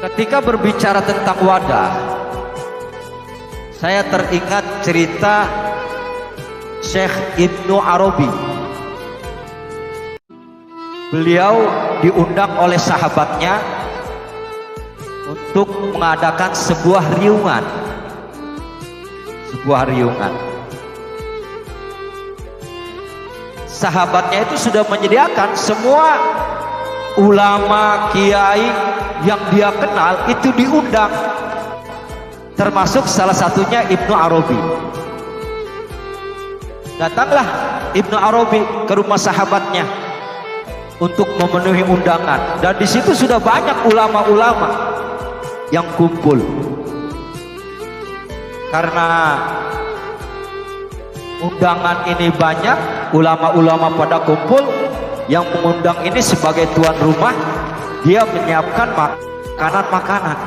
Ketika berbicara tentang wadah, saya teringat cerita Syekh Ibnu Arabi. Beliau diundang oleh sahabatnya untuk mengadakan sebuah riungan. Sahabatnya itu sudah menyediakan semua ulama, kiai yang dia kenal itu diundang, termasuk salah satunya Ibnu Arabi. Datanglah Ibnu Arabi ke rumah sahabatnya untuk memenuhi undangan, dan di situ sudah banyak ulama-ulama yang kumpul. Karena undangan ini banyak, ulama-ulama pada kumpul, yang mengundang ini sebagai tuan rumah, dia menyiapkan makanan-makanan.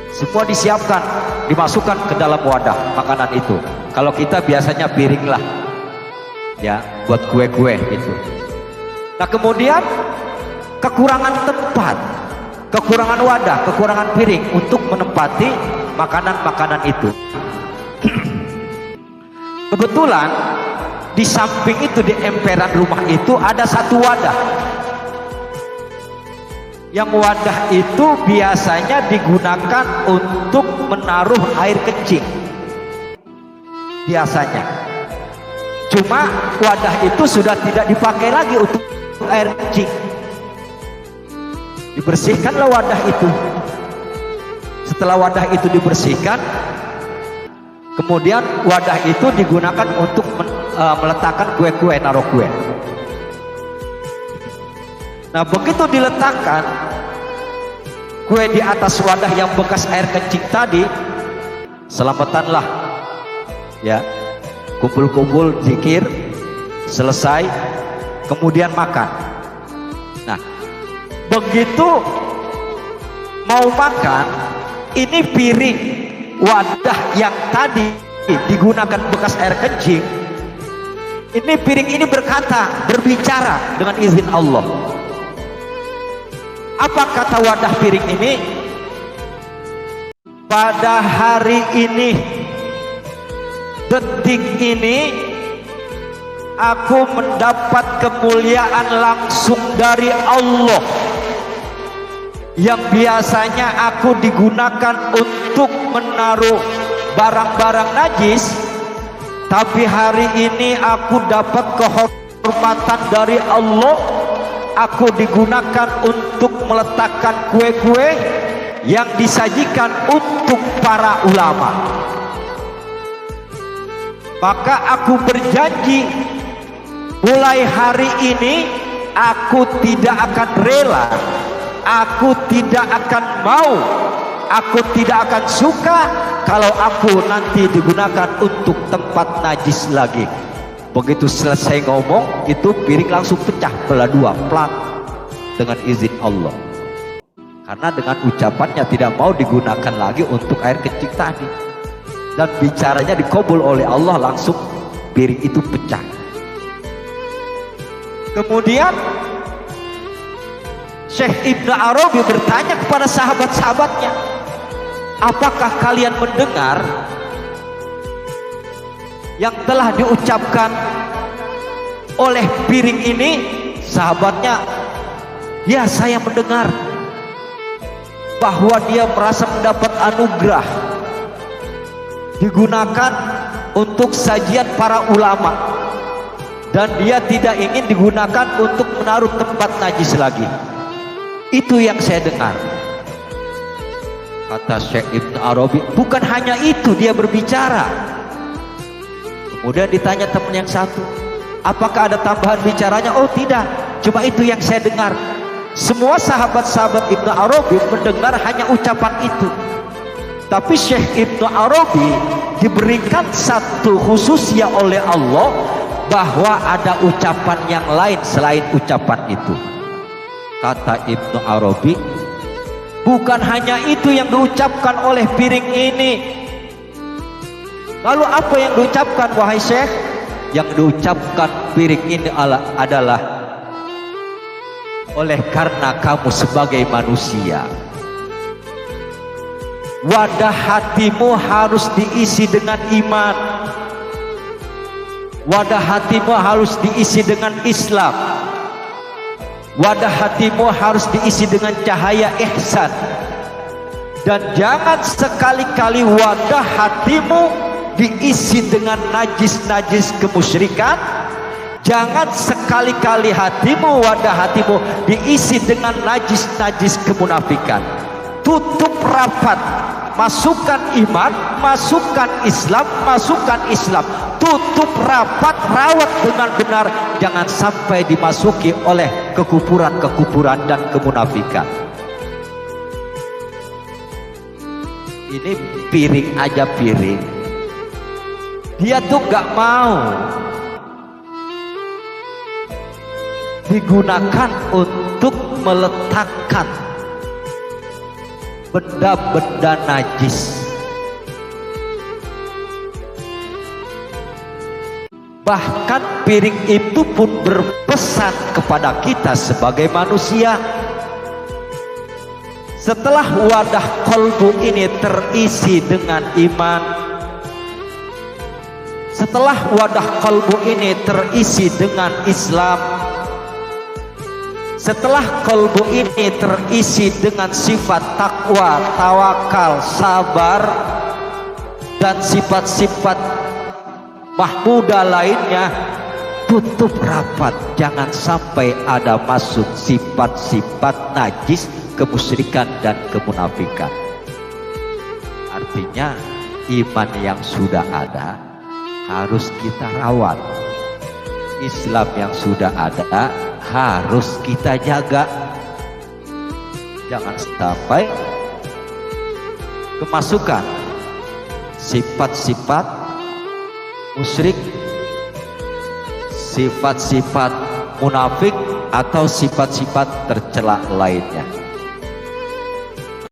Semua disiapkan, dimasukkan ke dalam wadah makanan itu. Kalau kita biasanya piring lah, ya, buat kue-kue itu. Nah, kemudian kekurangan tempat, kekurangan wadah, kekurangan piring untuk menempati makanan-makanan itu. Kebetulan di samping itu, di emperan rumah itu ada satu wadah. Yang wadah itu biasanya digunakan untuk menaruh air kencing. Biasanya. Cuma wadah itu sudah tidak dipakai lagi untuk air kencing. Dibersihkanlah wadah itu. Setelah wadah itu dibersihkan, kemudian wadah itu digunakan untuk meletakkan kue-kue, naruh kue. Nah, begitu diletakkan kue di atas wadah yang bekas air kencing tadi, selamatanlah, ya, kumpul-kumpul zikir, selesai, kemudian makan. Nah, begitu mau makan, ini piring wadah yang tadi digunakan bekas air kencing, ini piring ini berbicara dengan izin Allah. Apa kata wadah piring ini? Pada hari ini, detik ini, aku mendapat kemuliaan langsung dari Allah, yang biasanya aku digunakan untuk menaruh barang-barang najis, tapi hari ini aku dapat kehormatan dari Allah. Aku digunakan untuk meletakkan kue-kue yang disajikan untuk para ulama. Maka aku berjanji, mulai hari ini aku tidak akan rela, aku tidak akan mau, aku tidak akan suka kalau aku nanti digunakan untuk tempat najis lagi. Begitu selesai ngomong, itu piring langsung pecah belah dua, plak, dengan izin Allah. Karena dengan ucapannya tidak mau digunakan lagi untuk air kencing tadi, dan bicaranya dikabul oleh Allah, langsung piring itu pecah. Kemudian Syekh Ibnu Arabi bertanya kepada sahabat-sahabatnya, apakah kalian mendengar yang telah diucapkan oleh piring ini? Sahabatnya, ya, saya mendengar bahwa dia merasa mendapat anugerah, digunakan untuk sajian para ulama, dan dia tidak ingin digunakan untuk menaruh tempat najis lagi. Itu yang saya dengar. Kata Syekh Ibnu Arabi, bukan hanya itu dia berbicara. Kemudian ditanya teman yang satu, apakah ada tambahan bicaranya? Oh, tidak, cuma itu yang saya dengar. Semua sahabat-sahabat Ibnu Arabi mendengar hanya ucapan itu. Tapi Syekh Ibnu Arabi diberikan satu khususnya oleh Allah, bahwa ada ucapan yang lain selain ucapan itu. Kata Ibnu Arabi, bukan hanya itu yang diucapkan oleh piring ini. Lalu apa yang diucapkan, wahai Syekh? Yang diucapkan piring ini adalah Oleh karena kamu sebagai manusia, wadah hatimu harus diisi dengan iman. Wadah hatimu harus diisi dengan Islam. Wadah hatimu harus diisi dengan cahaya ihsan. Dan jangan sekali-kali wadah hatimu diisi dengan najis-najis kemusyrikan. Jangan sekali-kali hatimu, wadah hatimu diisi dengan najis-najis kemunafikan. Tutup rapat, masukkan iman, masukkan Islam, masukkan Islam. Tutup rapat, rawat dengan benar, jangan sampai dimasuki oleh kekufuran-kekufuran dan kemunafikan. Ini piring aja piring, dia tuh gak mau digunakan untuk meletakkan benda-benda najis. Bahkan piring itu pun berpesan kepada kita sebagai manusia. Setelah wadah kolbu ini terisi dengan iman, setelah wadah kolbu ini terisi dengan Islam, setelah kolbu ini terisi dengan sifat takwa, tawakal, sabar, dan sifat-sifat mahmudah lainnya, tutup rapat, jangan sampai ada masuk sifat-sifat najis, kemusyrikan dan kemunafikan. Artinya iman yang sudah ada harus kita rawat, Islam yang sudah ada harus kita jaga. Jangan sampai kemasukan sifat-sifat musyrik, sifat-sifat munafik, atau sifat-sifat tercela lainnya.